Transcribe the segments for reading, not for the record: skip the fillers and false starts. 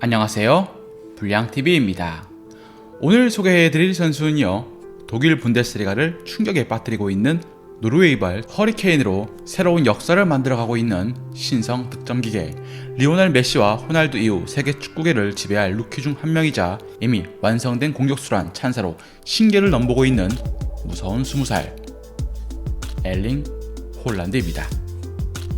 안녕하세요, 불량TV입니다. 오늘 소개해드릴 선수는요, 독일 분데스리가를 충격에 빠뜨리고 있는 노르웨이발 허리케인으로 새로운 역사를 만들어가고 있는 신성 득점기계, 리오넬 메시와 호날두 이후 세계 축구계를 지배할 루키 중 한 명이자 이미 완성된 공격수란 찬사로 신기를 넘보고 있는 무서운 20살 엘링 홀란드입니다.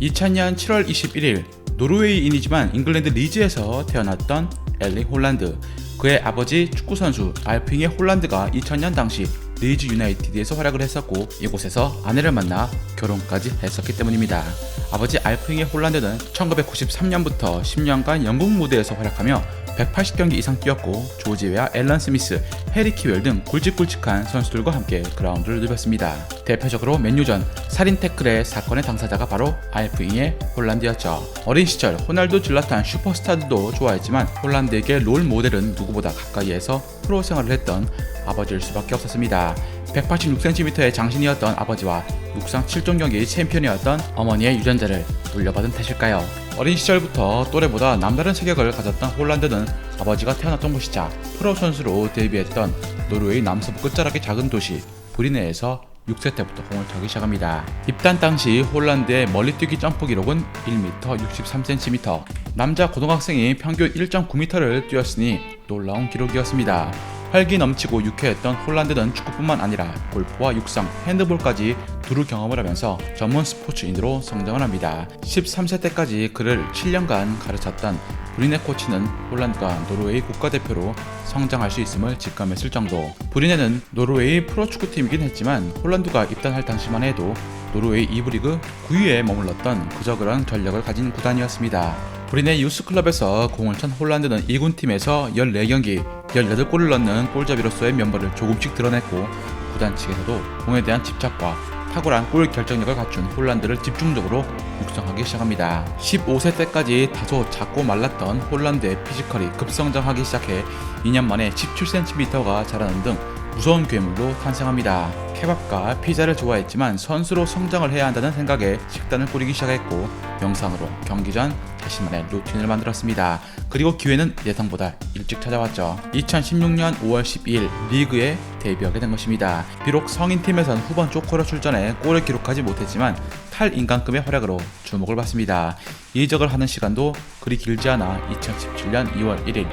2000년 7월 21일 노르웨이인이지만 잉글랜드 리즈에서 태어났던 엘링 홀란드, 그의 아버지 축구선수 알프잉의 홀란드가 2000년 당시 리즈 유나이티드에서 활약을 했었고 이곳에서 아내를 만나 결혼까지 했었기 때문입니다. 아버지 알프잉의 홀란드는 1993년부터 10년간 영국 무대에서 활약하며 180경기 이상 뛰었고 조지웨아, 앨런 스미스, 해리 키웰 등 굵직굵직한 선수들과 함께 그라운드를 누볐습니다. 대표적으로 맨유전 살인 태클의 사건의 당사자가 바로 알프잉의 홀란드였죠. 어린 시절 호날두, 질라탄, 슈퍼스타들도 좋아했지만 홀란드에게 롤 모델은 누구보다 가까이에서 프로 생활을 했던 아버지일 수밖에 없었습니다. 186cm의 장신이었던 아버지와 육상 7종 경기 챔피언이었던 어머니의 유전자를 물려받은 탓일까요? 어린 시절부터 또래보다 남다른 체격을 가졌던 홀란드는 아버지가 태어났던 곳이자 프로 선수로 데뷔했던 노르웨이 남서부 끝자락의 작은 도시 브리네에서 6세 때부터 공을 차기 시작합니다. 입단 당시 홀란드의 멀리뛰기 점프 기록은 1m 63cm, 남자 고등학생이 평균 1.9m를 뛰었으니 놀라운 기록이었습니다. 활기 넘치고 유쾌했던 홀란드는 축구뿐만 아니라 골프와 육상, 핸드볼까지 두루 경험을 하면서 전문 스포츠인으로 성장을 합니다. 13세 때까지 그를 7년간 가르쳤던 브리네 코치는 홀란드가 노르웨이 국가대표로 성장할 수 있음을 직감했을 정도. 브리네는 노르웨이 프로축구팀이긴 했지만 홀란드가 입단할 당시만 해도 노르웨이 2부 리그 9위에 머물렀던 그저 그런 전력을 가진 구단이었습니다. 브리네 유스클럽에서 공을 찬 홀란드는 2군팀에서 14경기, 18골을 넣는 골잡이로서의 면모를 조금씩 드러냈고 구단 측에서도 공에 대한 집착과 탁월한 골 결정력을 갖춘 홀란드를 집중적으로 육성하기 시작합니다. 15세 때까지 다소 작고 말랐던 홀란드의 피지컬이 급성장하기 시작해 2년 만에 17cm가 자라는 등 무서운 괴물로 탄생합니다. 케밥과 피자를 좋아했지만 선수로 성장을 해야 한다는 생각에 식단을 꾸리기 시작했고 명상으로 경기 전 자신만의 루틴을 만들었습니다. 그리고 기회는 예상보다 일찍 찾아왔죠. 2016년 5월 12일 리그에 데뷔하게 된 것입니다. 비록 성인팀에선 후반 조커로 출전해 골을 기록하지 못했지만 탈인간급의 활약으로 주목을 받습니다. 이적을 하는 시간도 그리 길지 않아 2017년 2월 1일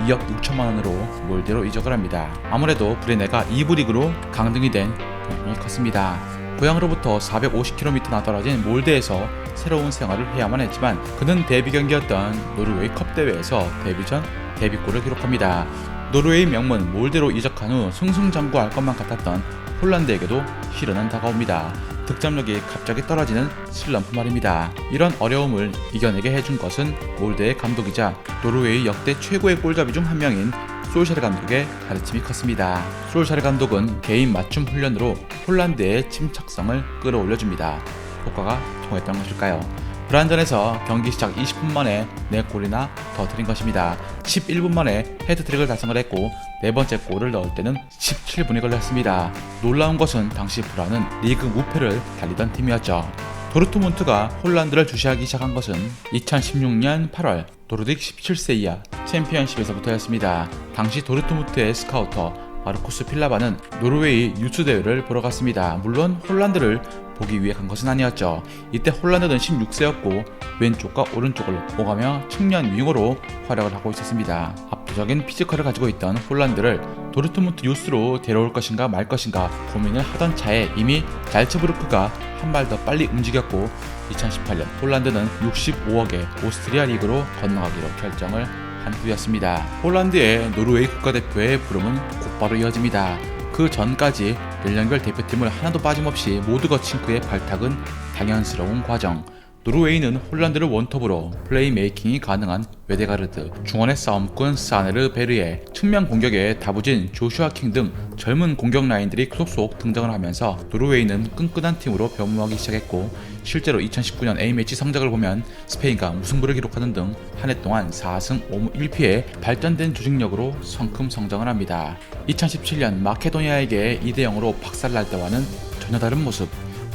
2억 6천만원으로 몰데로 이적을 합니다. 아무래도 브레네가 2부 리그로 강등이 된 영향이 컸습니다. 고향으로부터 450km나 떨어진 몰데에서 새로운 생활을 해야만 했지만 그는 데뷔 경기였던 노르웨이 컵 대회에서 데뷔 전 데뷔골을 기록합니다. 노르웨이 명문 몰데로 이적한 후 승승장구할 것만 같았던 홀란드에게도 시련은 다가옵니다. 득점력이 갑자기 떨어지는 슬럼프 말입니다. 이런 어려움을 이겨내게 해준 것은 몰데의 감독이자 노르웨이 역대 최고의 골잡이 중 한 명인 솔샤르 감독의 가르침이 컸습니다. 솔샤르 감독은 개인 맞춤 훈련으로 홀란드의 침착성을 끌어올려줍니다. 효과가 통했던 것일까요? 브란전에서 경기 시작 20분 만에 4골이나 더 들인 것입니다. 11분 만에 헤드트릭을 달성을 했고 네 번째 골을 넣을 때는 17분이 걸렸습니다. 놀라운 것은 당시 브란은 리그 무패를 달리던 팀이었죠. 도르트문트가 홀란드를 주시하기 시작한 것은 2016년 8월 노르딕 17세 이하 챔피언십에서부터였습니다. 당시 도르트문트의 스카우터 마르쿠스 필라바는 노르웨이 유스 대회를 보러 갔습니다. 물론 홀란드를 보기 위해 간 것은 아니었죠. 이때 홀란드는 16세였고 왼쪽과 오른쪽을 오가며 측면 윙어로 활약을 하고 있었습니다. 압도적인 피지컬을 가지고 있던 홀란드를 도르트문트 유스로 데려올 것인가 말 것인가 고민을 하던 차에 이미 잘츠부르크가 한 발 더 빨리 움직였고 2018년 홀란드는 65억의 오스트리아 리그로 건너가기로 결정을 한 후였습니다. 홀란드의 노르웨이 국가대표의 부름은 곧바로 이어집니다. 그 전까지 연령별 대표팀을 하나도 빠짐없이 모두 거친 그의 발탁은 당연스러운 과정. 노르웨이는 홀란드를 원톱으로 플레이메이킹이 가능한 웨데가르드, 중원의 싸움꾼 사네르 베르에, 측면 공격에 다부진 조슈아 킹 등 젊은 공격 라인들이 속속 등장을 하면서 노르웨이는 끈끈한 팀으로 변모하기 시작했고 실제로 2019년 A매치 성적을 보면 스페인과 무승부를 기록하는 등 한 해 동안 4승 5무 1피의 발전된 조직력으로 성큼 성장을 합니다. 2017년 마케도니아에게 2대0으로 박살날 때와는 전혀 다른 모습.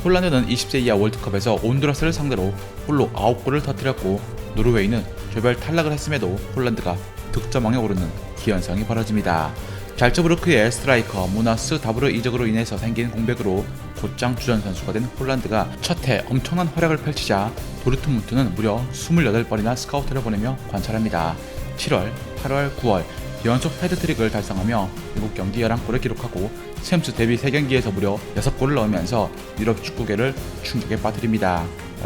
홀란드는 20세 이하 월드컵에서 온두라스를 상대로 홀로 9골을 터뜨렸고 노르웨이는 조별 탈락을 했음에도 홀란드가 득점왕에 오르는 기현상이 벌어집니다. 잘츠부르크의 스트라이커 무나스 다브르 이적으로 인해서 생긴 공백으로 곧장 주전 선수가 된 홀란드가 첫해 엄청난 활약을 펼치자 도르트문트는 무려 28번이나 스카우트를 보내며 관찰합니다. 7월, 8월, 9월 연속 헤드트릭을 달성하며 7경기 11골을 기록하고 챔스 데뷔 3경기에서 무려 6골을 넣으면서 유럽 축구계를 충격에 빠뜨립니다.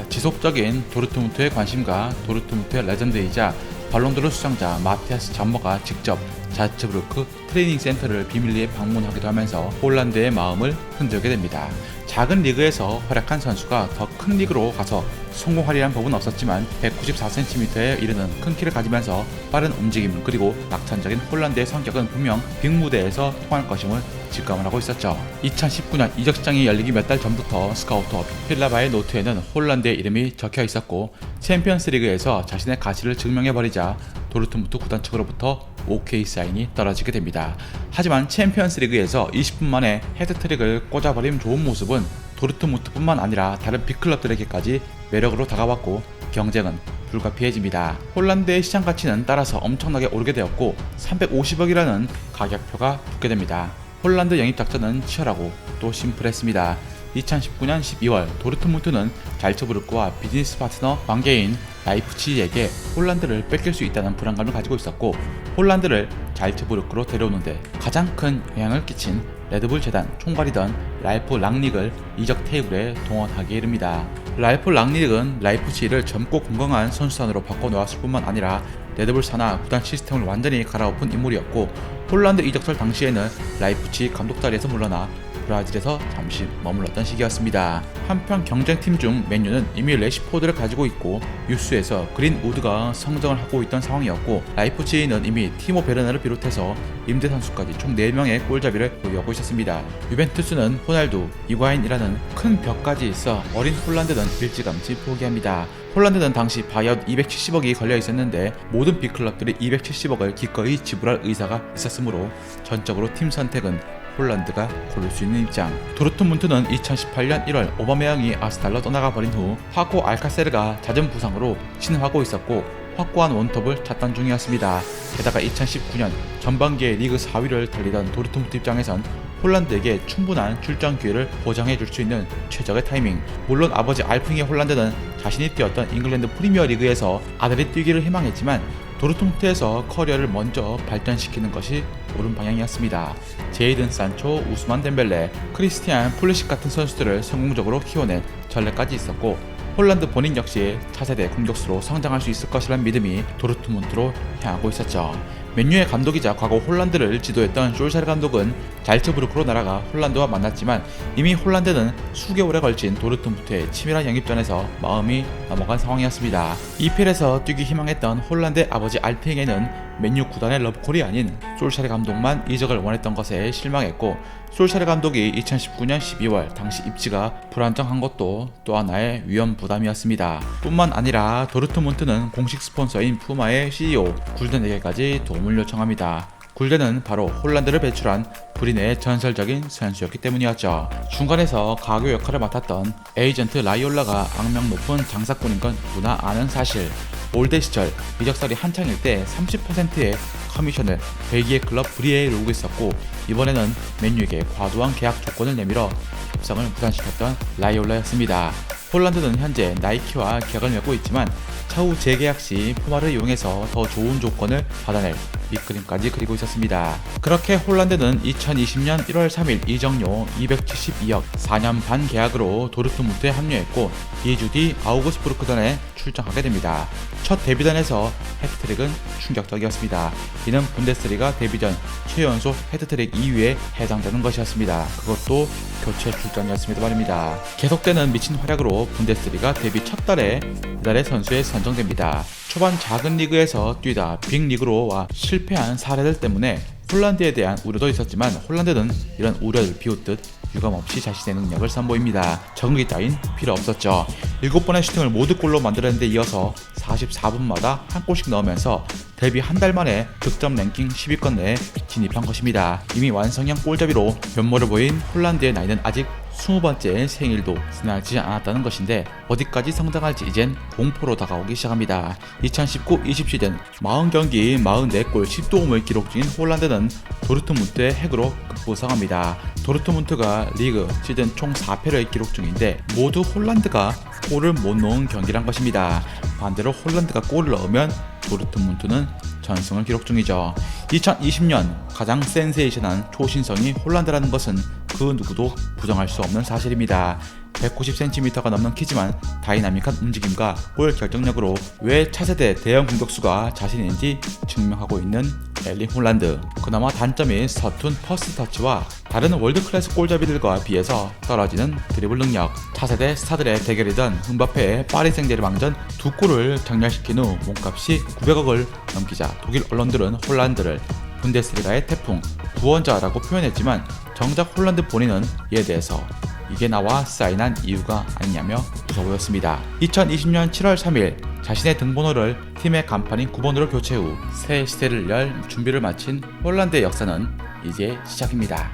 지속적인 도르트문트의 관심과 도르트문트의 레전드이자 발롱도르 수상자 마티아스 잠머가 직접 자츠부르크 트레이닝 센터를 비밀리에 방문하기도 하면서 홀란드의 마음을 흔들게 됩니다. 작은 리그에서 활약한 선수가 더 큰 리그로 가서 성공하리란 법은 없었지만 194cm에 이르는 큰 키를 가지면서 빠른 움직임 그리고 낙천적인 홀란드의 성격은 분명 빅무대에서 통할 것임을 직감을 하고 있었죠. 2019년 이적 시장이 열리기 몇 달 전부터 스카우터 필라바의 노트에는 홀란드의 이름이 적혀 있었고 챔피언스 리그에서 자신의 가치를 증명해버리자 도르트문트 구단 측으로부터 OK 사인이 떨어지게 됩니다. 하지만 챔피언스 리그에서 20분 만에 헤드트릭을 꽂아버린 좋은 모습은 도르트문트뿐만 아니라 다른 빅클럽들에게까지 매력으로 다가왔고 경쟁은 불가피해집니다. 홀란드의 시장 가치는 따라서 엄청나게 오르게 되었고 350억이라는 가격표가 붙게 됩니다. 홀란드 영입 작전은 치열하고 또 심플했습니다. 2019년 12월 도르트문트는 잘츠부르크와 비즈니스 파트너 관계인 라이프치히에게 홀란드를 뺏길 수 있다는 불안감을 가지고 있었고 홀란드를 잘츠부르크로 데려오는데 가장 큰 영향을 끼친 레드불 재단 총괄이던 랄프 랑닉을 이적 테이블에 동원하게 이릅니다. 랄프 랑닉은 라이프치히를 젊고 건강한 선수단으로 바꿔놓았을 뿐만 아니라 레드불 산하 구단 시스템을 완전히 갈아엎은 인물이었고 홀란드 이적설 당시에는 라이프치히 감독 자리에서 물러나 브라질에서 잠시 머물렀던 시기였습니다. 한편 경쟁팀 중 맨유는 이미 레시포드를 가지고 있고 유스에서 그린우드가 성장을 하고 있던 상황이었고 라이프치히는 이미 티모 베르나를 비롯해서 임대 선수까지 총 4명의 골잡이를 보유하고 있었습니다. 유벤투스는 호날두, 이과인이라는 큰 벽까지 있어 어린 홀란드는 일찌감치 포기합니다. 홀란드는 당시 바이아웃 270억이 걸려 있었는데 모든 빅클럽들이 270억을 기꺼이 지불할 의사가 있었으므로 전적으로 팀 선택은 홀란드가 고를 수 있는 입장. 도르트문트는 2018년 1월 오바메양이 아스날로 떠나가 버린 후 파코 알카세르가 잦은 부상으로 신음하고 있었고 확고한 원톱을 찾던 중이었습니다. 게다가 2019년 전반기에 리그 4위를 달리던 도르트문트 입장에선 홀란드에게 충분한 출전 기회를 보장해줄 수 있는 최적의 타이밍. 물론 아버지 알프잉의 홀란드는 자신이 뛰었던 잉글랜드 프리미어 리그에서 아들이 뛰기를 희망했지만 도르트문트에서 커리어를 먼저 발전시키는 것이 옳은 방향이었습니다. 제이든 산초, 우스만 덴벨레, 크리스티안 폴리식 같은 선수들을 성공적으로 키워낸 전례까지 있었고 홀란드 본인 역시 차세대 공격수로 성장할 수 있을 것이라는 믿음이 도르트문트로 향하고 있었죠. 맨유의 감독이자 과거 홀란드를 지도했던 숄샤르 감독은 잘츠부르크로 날아가 홀란드와 만났지만 이미 홀란드는 수개월에 걸친 도르트문트의 치밀한 영입전에서 마음이 넘어간 상황이었습니다. EPL에서 뛰기 희망했던 홀란드의 아버지 알핑에는 맨유 구단의 러브콜이 아닌 숄샤르 감독만 이적을 원했던 것에 실망했고 숄샤르 감독이 2019년 12월 당시 입지가 불안정한 것도 또 하나의 위험 부담이었습니다. 뿐만 아니라 도르트문트는 공식 스폰서인 푸마의 CEO 굴덴에게까지 도움을 요청합니다. 굴덴은 바로 홀란드를 배출한 불인의 전설적인 선수였기 때문이었죠. 중간에서 가교 역할을 맡았던 에이전트 라이올라가 악명 높은 장사꾼인 건 누구나 아는 사실. 올드 시절 이적설이 한창일 때 30%의 커미션을 벨기에 클럽 브리에에 이루고 있었고 이번에는 맨유에게 과도한 계약 조건을 내밀어 협상을 무산시켰던 라이올라였습니다. 홀란드는 현재 나이키와 계약을 맺고 있지만 차후 재계약 시 푸마를 이용해서 더 좋은 조건을 받아낼 밑그림까지 그리고 있었습니다. 그렇게 홀란드는 2020년 1월 3일 이적료 272억 4년 반 계약으로 도르트문트에 합류했고 2주 뒤 아우그스부르크전에 출장하게 됩니다. 첫 데뷔전에서 헤드트릭은 충격적이었습니다. 이는 분데스리가 데뷔 전 최연소 헤드트릭 2위에 해당되는 것이었습니다. 그것도 교체 출전이었습니다 말입니다. 계속되는 미친 활약으로 분데스리가 데뷔 첫 달에 이달의 선수에 선정됩니다. 초반 작은 리그에서 뛰다 빅리그로 와 실패한 사례들 때문에 홀란드에 대한 우려도 있었지만 홀란드는 이런 우려를 비웃듯 유감없이 자신의 능력을 선보입니다. 적응기 따윈 필요 없었죠. 7번의 슈팅을 모두 골로 만들었는데 이어서 44분마다 한 골씩 넣으면서 데뷔 한 달 만에 득점 랭킹 10위권 내에 진입한 것입니다. 이미 완성형 골잡이로 면모를 보인 홀란드의 나이는 아직 20번째 생일도 지나지 않았다는 것인데 어디까지 성장할지 이젠 공포로 다가오기 시작합니다. 2019-20 시즌 40경기 44골 10도움을 기록 중인 홀란드는 도르트문트의 핵으로 급부상합니다. 도르트문트가 리그 시즌 총 4패를 기록 중인데 모두 홀란드가 골을 못 넣은 경기란 것입니다. 반대로 홀란드가 골을 넣으면 도르트문트는 전승을 기록 중이죠. 2020년 가장 센세이션한 초신성이 홀란드라는 것은 그 누구도 부정할 수 없는 사실입니다. 190cm가 넘는 키지만 다이나믹한 움직임과 골 결정력으로 왜 차세대 대형 공격수가 자신인지 증명하고 있는 엘링 홀란드. 그나마 단점인 서툰 퍼스트 터치와 다른 월드클래스 골잡이들과 비해서 떨어지는 드리블 능력. 차세대 스타들의 대결이던 음바페의 파리 생제르맹전 2골을 정렬시킨 후 몸값이 900억을 넘기자 독일 언론들은 홀란드를 분데스리가의 태풍, 구원자라고 표현했지만 정작 홀란드 본인은 이에 대해서 이게 나와 사인한 이유가 아니냐며 웃어 보였습니다. 2020년 7월 3일 자신의 등번호를 팀의 간판인 9번으로 교체 후 새 시대를 열 준비를 마친 홀란드의 역사는 이제 시작입니다.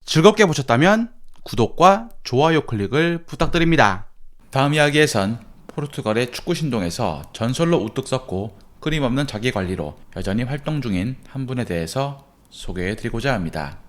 즐겁게 보셨다면 구독과 좋아요 클릭을 부탁드립니다. 다음 이야기에선 포르투갈의 축구 신동에서 전설로 우뚝 섰고 끊임없는 자기관리로 여전히 활동 중인 한 분에 대해서 소개해드리고자 합니다.